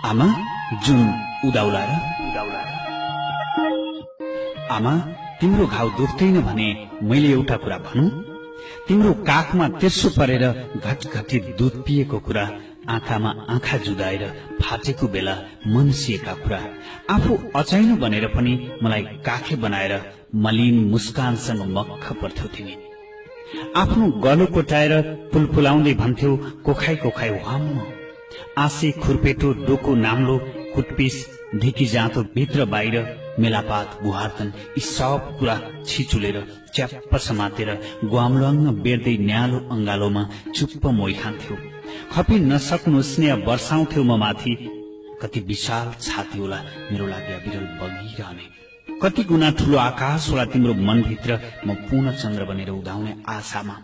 आमा जुन उदाउला र आमा तिम्रो घाउ दुख्दैन भने मैले एउटा कुरा भनौं। तिम्रो काखमा तेर्सो परेर घटघटी दूध पिएको कुरा, आँखामा आँखा जुदाएर फाटेको बेला मनसिएका कुरा, आफू अचाइनो भनेर पनि मलाई काखे बनाएर मलिन मुस्कानसँग मक्ख पर्थ्यौ तिमी। आफ्नो गलो कोटाएर पुलपुलाउँदै भन्थ्यौ कोखाई कोखाई वाम्म। आँसी खुर्पेटो डोको नाम्लो कुटपिस ढिकी जाँतो भित्र बाहिर मेलापात गुहार्तन यी सब कुरा छिचुलेर च्याप्प समातेर ग्वाम्लङ्ग बेर्दै न्यालो अंगालोमा चुप्प मोइ खान्थ्यौ। खपि नसक्नु स्नेह वर्षाउँथ्यौ म माथि। कति विशाल छाती होला मेरो लागि अविरल बगिरहने, कति गुना ठूलो आकाश होला तिम्रो मनभित्र म पूर्ण चन्द्र बनेर उदाउने आशामा।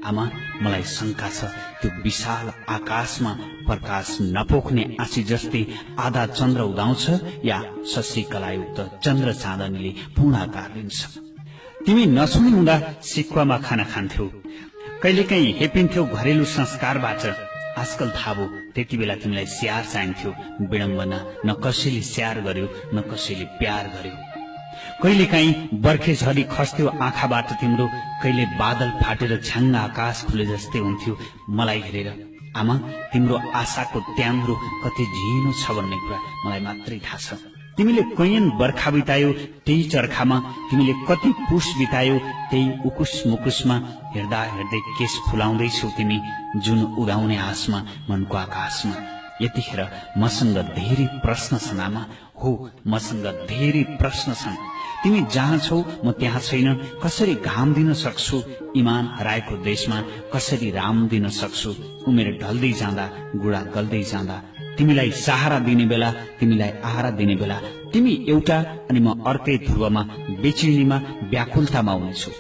आमा मलाई शंका छ त्यो विशाल आकाशमा प्रकाश नपोख्ने आँसी जस्तै आधा चन्द्र उदाउँछ या शशिकलायुक्त चन्द्र चाँदनीले पूर्ण आकार लिन्छ। तिमी नसुनी हुँदा सिक्वामा खाना खान्थ्यौ, कहिलेकाहीँ हेपिन्थ्यौ घरेलु संस्कारबाट। आजकल थाहा भयो त्यति बेला तिमीलाई स्याहार चाहिन्थ्यो, विडम्बना न कसैले स्याहार गर्यो न कसैले प्यार गर्यो। कहिलेकाहीँ बर्खे झरी खस्थ्यो आँखाबाट तिम्रो, कहिले बादल फाटेर छ्याङ्ग आकाश खुले जस्तै हुन्थ्यो मलाई हेरेर। आमा तिम्रो आशाको त्याम्रो कति झिनो छ भन्ने कुरा मलाई मात्रै थाहा छ। तिमीले कैयन बर्खा बितायो त्यही चर्खामा, तिमीले कति पुष बितायो त्यही उकुस मुकुसमा। हेर्दा हेर्दै केस फुलाउँदैछौ तिमी जुन उदाउने आसमा मनको आकाशमा। यतिखेर मसँग धेरै प्रश्न छन् आमा, हो मसँग धेरै प्रश्न छन्। तिमी जहाँ छौ म त्यहाँ छैन, कसरी घाम दिन सक्छु इमान हराएको देशमा, कसरी राम दिन सक्छु उमेर ढल्दै जाँदा गुडा गल्दै जाँदा। तिमीलाई सहारा दिने बेला तिमीलाई आहारा दिने बेला तिमी एउटा अनि म अर्कै ध्रुवमा बेचिनीमा व्याकुलतामा हुनेछु।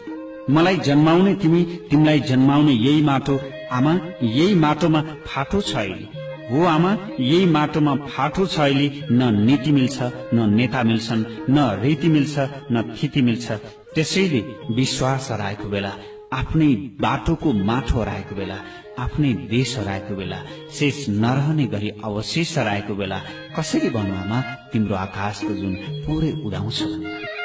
मलाई जन्माउने तिमी, तिमीलाई जन्माउने यही माटो। आमा यही माटोमा फाटो छ अहिले, हो आमा यही माटोमा फाटो छ अहिले। न नीति मिल्छ न नेता मिल्छन्, न रीति मिल्छ न थिति मिल्छ। त्यसैले विश्वास हराएको बेला, आफ्नै बाटोको माटो हराएको बेला, आफ्नै देश हराएको बेला, शेष नरहने गरी अवशेष हराएको बेला कसरी भन्नु आमा तिम्रो आकाशको जुन पुरै उदाउँछ भन्ने।